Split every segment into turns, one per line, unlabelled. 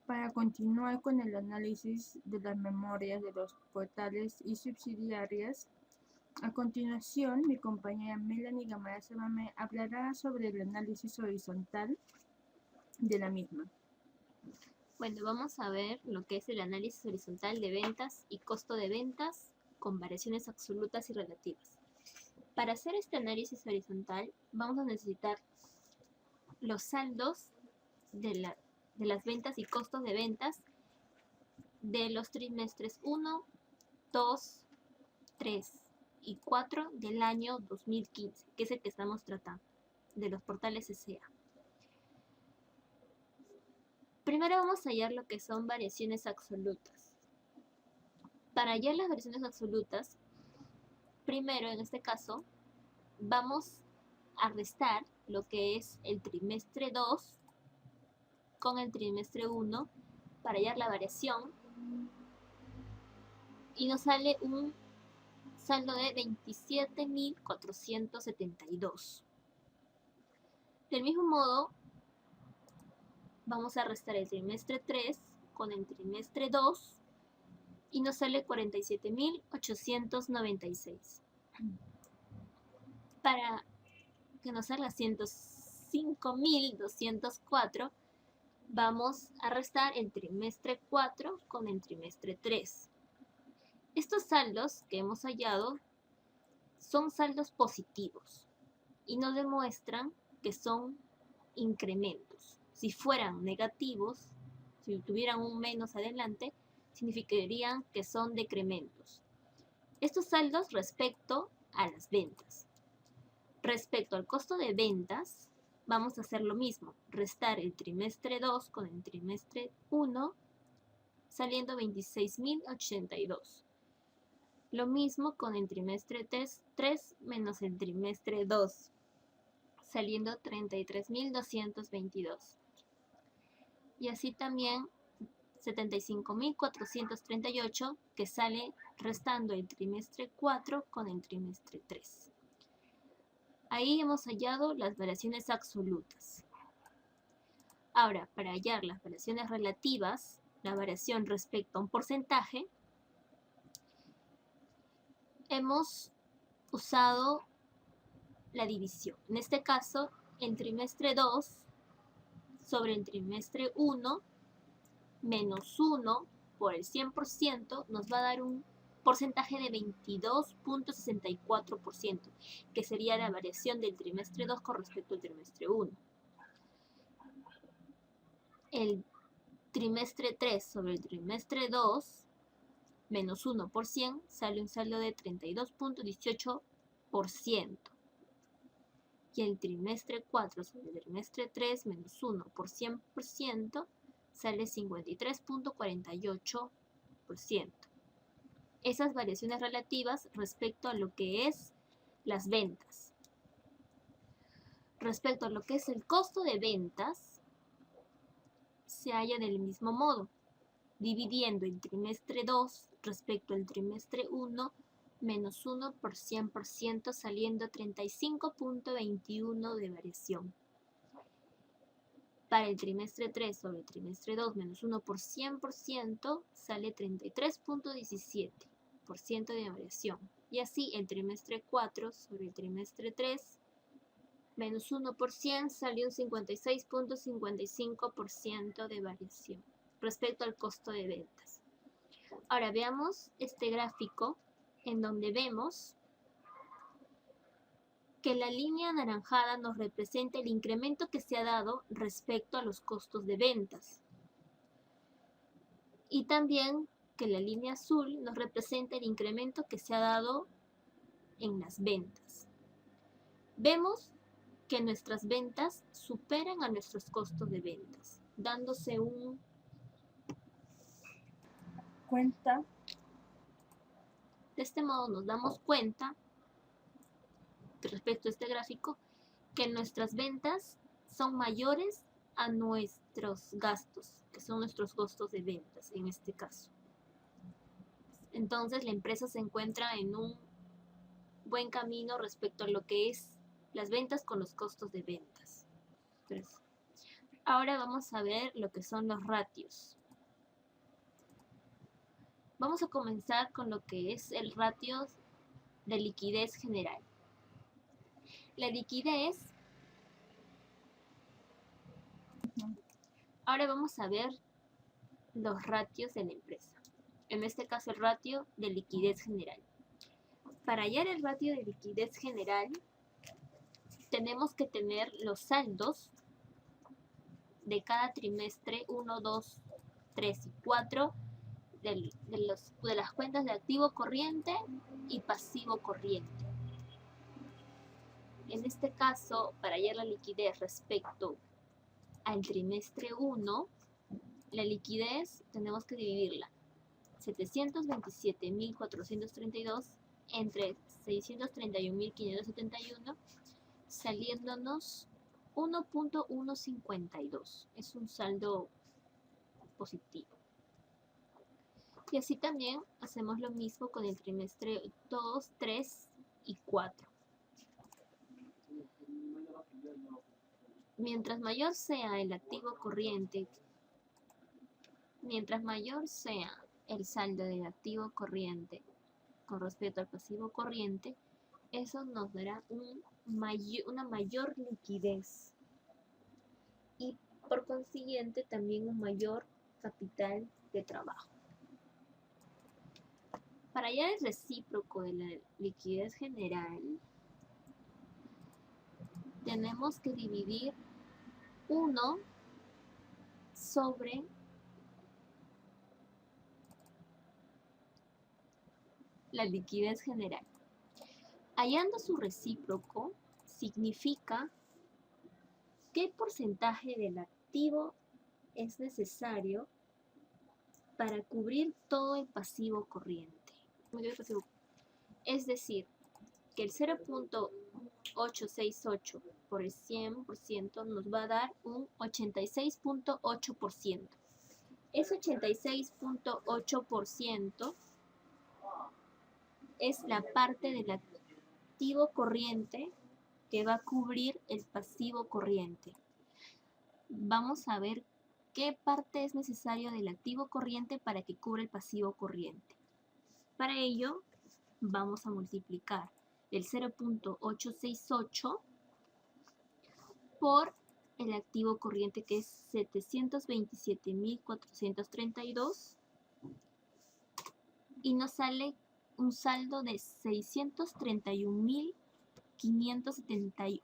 Para continuar con el análisis de las memorias de los portales y subsidiarias, a continuación mi compañera Melanie Gamara me hablará sobre el análisis horizontal de la misma.
Bueno, vamos a ver lo que es el análisis horizontal de ventas y costo de ventas con variaciones absolutas y relativas. Para hacer este análisis horizontal vamos a necesitar los saldos de las ventas y costos de ventas de los trimestres 1, 2, 3 y 4 del año 2015, que es el que estamos tratando, de los portales S.A. Primero vamos a hallar lo que son variaciones absolutas. Para hallar las variaciones absolutas, primero en este caso, vamos a restar lo que es el trimestre 2 con el trimestre 1 para hallar la variación y nos sale un saldo de 27.472. Del mismo modo, vamos a restar el trimestre 3 con el trimestre 2 y nos sale 47.896. Para que nos salga 105.204, vamos a restar el trimestre 4 con el trimestre 3. Estos saldos que hemos hallado son saldos positivos y nos demuestran que son incrementos. Si fueran negativos, si tuvieran un menos adelante, significarían que son decrementos. Estos saldos respecto a las ventas. Respecto al costo de ventas, vamos a hacer lo mismo, restar el trimestre 2 con el trimestre 1, saliendo 26.082. Lo mismo con el trimestre 3 menos el trimestre 2, saliendo 33.222. Y así también 75.438, que sale restando el trimestre 4 con el trimestre 3. Ahí hemos hallado las variaciones absolutas. Ahora, para hallar las variaciones relativas, la variación respecto a un porcentaje, hemos usado la división. En este caso, el trimestre 2 sobre el trimestre 1 menos 1 por el 100% nos va a dar un porcentaje de 22.64%, que sería la variación del trimestre 2 con respecto al trimestre 1. El trimestre 3 sobre el trimestre 2 menos 1 por 100 sale un saldo de 32.18%. Y el trimestre 4 sobre el trimestre 3 menos 1 por 100% sale 53.48%. Esas variaciones relativas respecto a lo que es las ventas. Respecto a lo que es el costo de ventas, se halla del mismo modo, dividiendo el trimestre 2 respecto al trimestre 1 menos 1 por 100%, saliendo 35.21 de variación. Para el trimestre 3 sobre el trimestre 2 menos 1 por 100% sale 33.17% de variación. Y así el trimestre 4 sobre el trimestre 3 menos 1 por 100 salió un 56.55% de variación respecto al costo de ventas. Ahora veamos este gráfico en donde vemos que la línea anaranjada nos representa el incremento que se ha dado respecto a los costos de ventas. Y también que la línea azul nos representa el incremento que se ha dado en las ventas. Vemos que nuestras ventas superan a nuestros costos de ventas, dándose un
Cuenta.
De este modo nos damos cuenta, respecto a este gráfico, que nuestras ventas son mayores a nuestros gastos, que son nuestros costos de ventas en este caso. Entonces la empresa se encuentra en un buen camino respecto a lo que es las ventas con los costos de ventas. Entonces, Ahora vamos a ver lo que son los ratios. Vamos a comenzar con lo que es el ratio de liquidez general. La liquidez. Ahora vamos a ver los ratios de la empresa. En este caso el ratio de liquidez general. Para hallar el ratio de liquidez general, tenemos que tener los saldos de cada trimestre 1, 2, 3 y 4 de las cuentas de activo corriente y pasivo corriente. En este caso, para hallar la liquidez respecto al trimestre 1, la liquidez tenemos que dividirla 727.432 entre 631.571, saliéndonos 1.152. Es un saldo positivo. Y así también hacemos lo mismo con el trimestre 2, 3 y 4. Mientras mayor sea el activo corriente, mientras mayor sea el saldo del activo corriente con respecto al pasivo corriente, eso nos dará una mayor liquidez y por consiguiente también un mayor capital de trabajo. Para hallar el recíproco de la liquidez general, tenemos que dividir 1 sobre la liquidez general. Hallando su recíproco significa qué porcentaje del activo es necesario para cubrir todo el pasivo corriente. Es decir, que el 0.868 por el 100% nos va a dar un 86.8%. Ese 86.8% es la parte del activo corriente que va a cubrir el pasivo corriente. Vamos a ver qué parte es necesario del activo corriente para que cubra el pasivo corriente. Para ello, vamos a multiplicar el 0.868 por el activo corriente, que es 727.432, y nos sale un saldo de 631.571,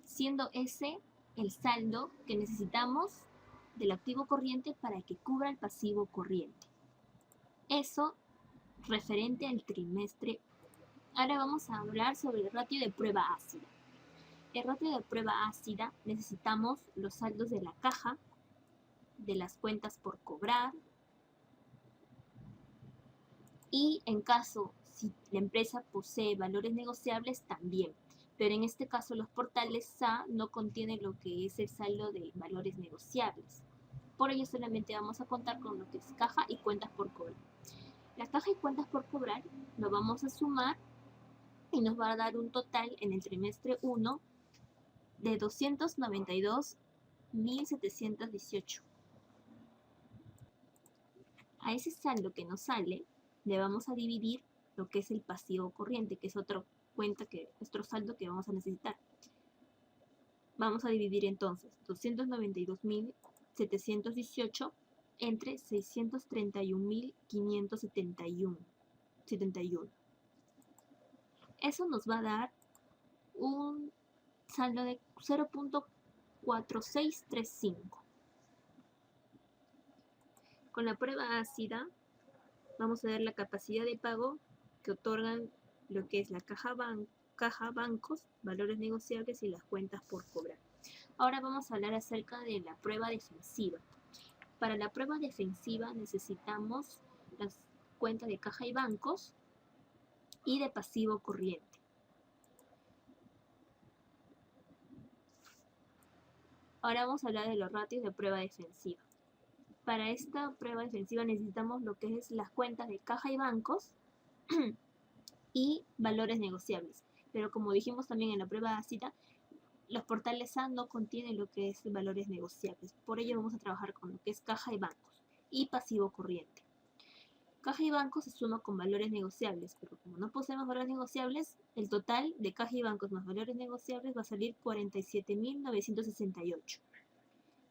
siendo ese el saldo que necesitamos del activo corriente para que cubra el pasivo corriente. Eso referente al trimestre. Ahora vamos a hablar sobre el ratio de prueba ácida. El ratio de prueba ácida necesitamos los saldos de la caja, de las cuentas por cobrar, y en caso si la empresa posee valores negociables también, pero en este caso los portales SA no contienen lo que es el saldo de valores negociables. Por ello solamente vamos a contar con lo que es caja y cuentas por cobrar. La caja y cuentas por cobrar lo vamos a sumar y nos va a dar un total en el trimestre 1 de 292.718. A ese saldo que nos sale le vamos a dividir lo que es el pasivo corriente, que es otro saldo que vamos a necesitar. Vamos a dividir entonces 292.718 entre 631.571. Eso nos va a dar un saldo de 0.4635. Con la prueba ácida vamos a ver la capacidad de pago que otorgan lo que es la caja bancos, valores negociables y las cuentas por cobrar. Ahora vamos a hablar acerca de la prueba defensiva. Para la prueba defensiva necesitamos las cuentas de caja y bancos y de pasivo corriente. Ahora vamos a hablar de los ratios de prueba defensiva. Para esta prueba defensiva necesitamos lo que es las cuentas de caja y bancos y valores negociables. Pero como dijimos también en la prueba ácida, los portales A no contienen lo que es valores negociables. Por ello vamos a trabajar con lo que es caja y bancos y pasivo corriente. Caja y bancos se suma con valores negociables, pero como no poseemos valores negociables, el total de caja y bancos más valores negociables va a salir 47.968.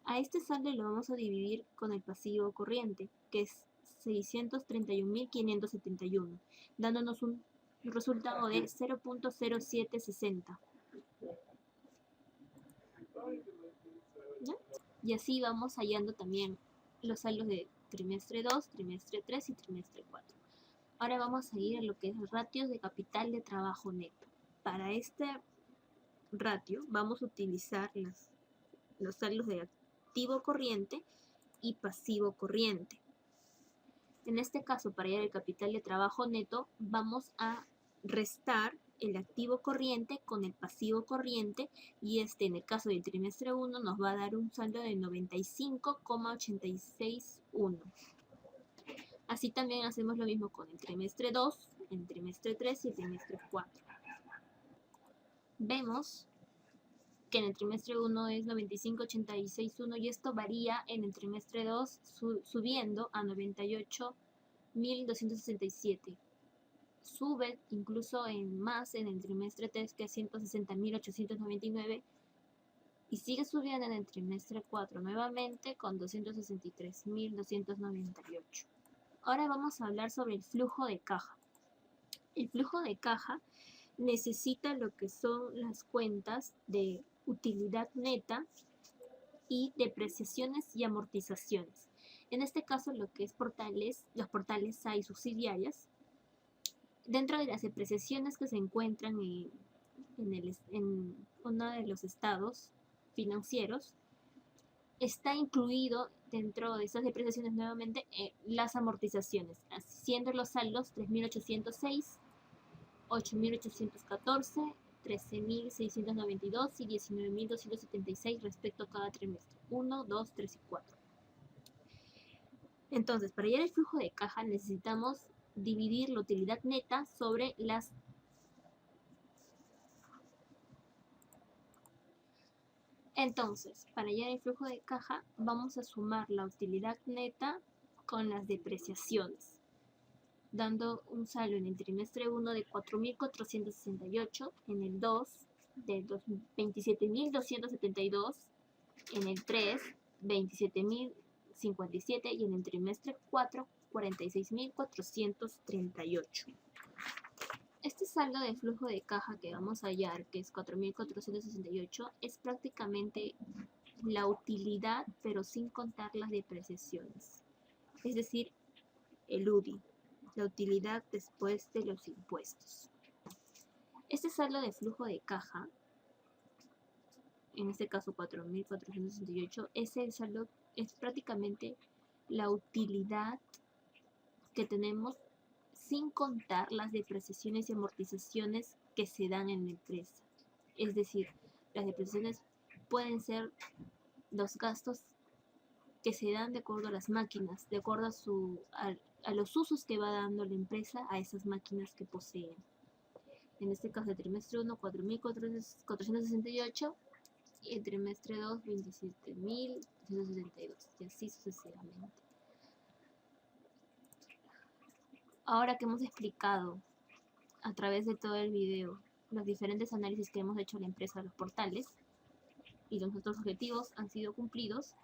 A este saldo lo vamos a dividir con el pasivo corriente, que es 631.571, dándonos un resultado de 0.0760. ¿Ya? Y así vamos hallando también los saldos de trimestre 2, trimestre 3 y trimestre 4. Ahora vamos a ir a lo que es el ratio de capital de trabajo neto. Para este ratio vamos a utilizar los saldos de activo corriente y pasivo corriente. En este caso, para hallar el capital de trabajo neto, vamos a restar el activo corriente con el pasivo corriente, y en el caso del trimestre 1 nos va a dar un saldo de 95,861. Así también hacemos lo mismo con el trimestre 2, el trimestre 3 y el trimestre 4. Vemos que en el trimestre 1 es 95,861 y esto varía en el trimestre 2 subiendo a 98.267. Sube incluso en el trimestre 3, que es 160.899, y sigue subiendo en el trimestre 4 nuevamente con 263.298. Ahora vamos a hablar sobre el flujo de caja. El flujo de caja necesita lo que son las cuentas de utilidad neta y depreciaciones y amortizaciones. En este caso, lo que es los portales A y subsidiarias. Dentro de las depreciaciones que se encuentran en uno de los estados financieros, está incluido dentro de esas depreciaciones nuevamente las amortizaciones, siendo los saldos 3.806, 8.814, 13.692 y 19.276 respecto a cada trimestre, 1, 2, 3 y 4. Entonces, para hallar el flujo de caja necesitamos dividir la utilidad neta sobre las Entonces, para hallar el flujo de caja, vamos a sumar la utilidad neta con las depreciaciones, dando un saldo en el trimestre 1 de 4.468, en el 2 de 27.272, en el 3 27.057 y en el trimestre 4 46.438. Este saldo de flujo de caja que vamos a hallar, que es 4.468, es prácticamente la utilidad, pero sin contar las depreciaciones. Es decir, el UDI, la utilidad después de los impuestos. Este saldo de flujo de caja, en este caso 4.468, es prácticamente la utilidad que tenemos sin contar las depreciaciones y amortizaciones que se dan en la empresa. Es decir, las depreciaciones pueden ser los gastos que se dan de acuerdo a las máquinas, de acuerdo a los usos que va dando la empresa a esas máquinas que poseen. En este caso, el trimestre 1, 4.468, y el trimestre 2, 27.262, y así sucesivamente. Ahora que hemos explicado a través de todo el video los diferentes análisis que hemos hecho en la empresa de los portales y nuestros objetivos han sido cumplidos,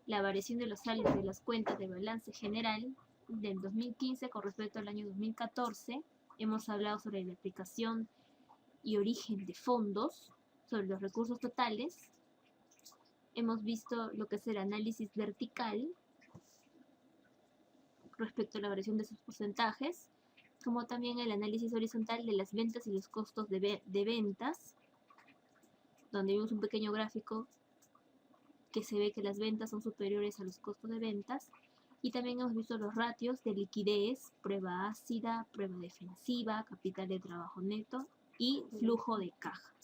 la variación de los saldos de las cuentas de balance general del 2015 con respecto al año 2014, hemos hablado sobre la aplicación y origen de fondos, sobre los recursos totales, hemos visto lo que es el análisis vertical respecto a la variación de sus porcentajes, como también el análisis horizontal de las ventas y los costos de ventas, donde vimos un pequeño gráfico que se ve que las ventas son superiores a los costos de ventas, y también hemos visto los ratios de liquidez, prueba ácida, prueba defensiva, capital de trabajo neto y flujo de caja.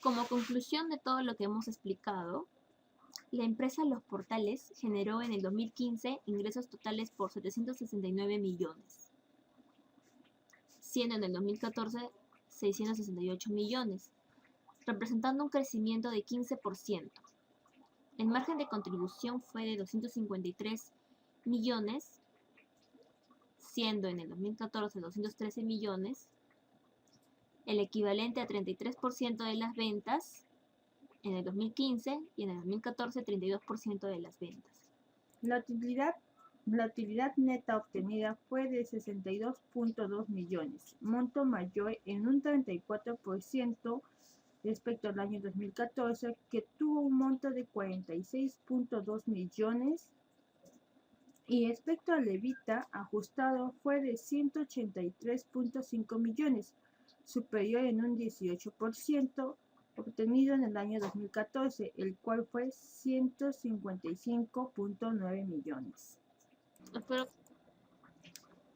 Como conclusión de todo lo que hemos explicado, la empresa Los Portales generó en el 2015 ingresos totales por 769 millones, siendo en el 2014 2.668 millones, representando un crecimiento de 15%. El margen de contribución fue de 253 millones, siendo en el 2014 213 millones, el equivalente a 33% de las ventas en el 2015 y en el 2014 32% de las ventas.
La utilidad neta obtenida fue de 62.2 millones, monto mayor en un 34% respecto al año 2014, que tuvo un monto de 46.2 millones, y respecto al EBITDA ajustado fue de 183.5 millones, superior en un 18%, obtenido en el año 2014, el cual fue 155.9 millones.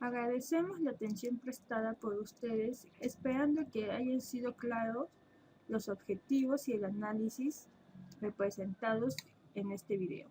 Agradecemos la atención prestada por ustedes, esperando que hayan sido claros los objetivos y el análisis representados en este video.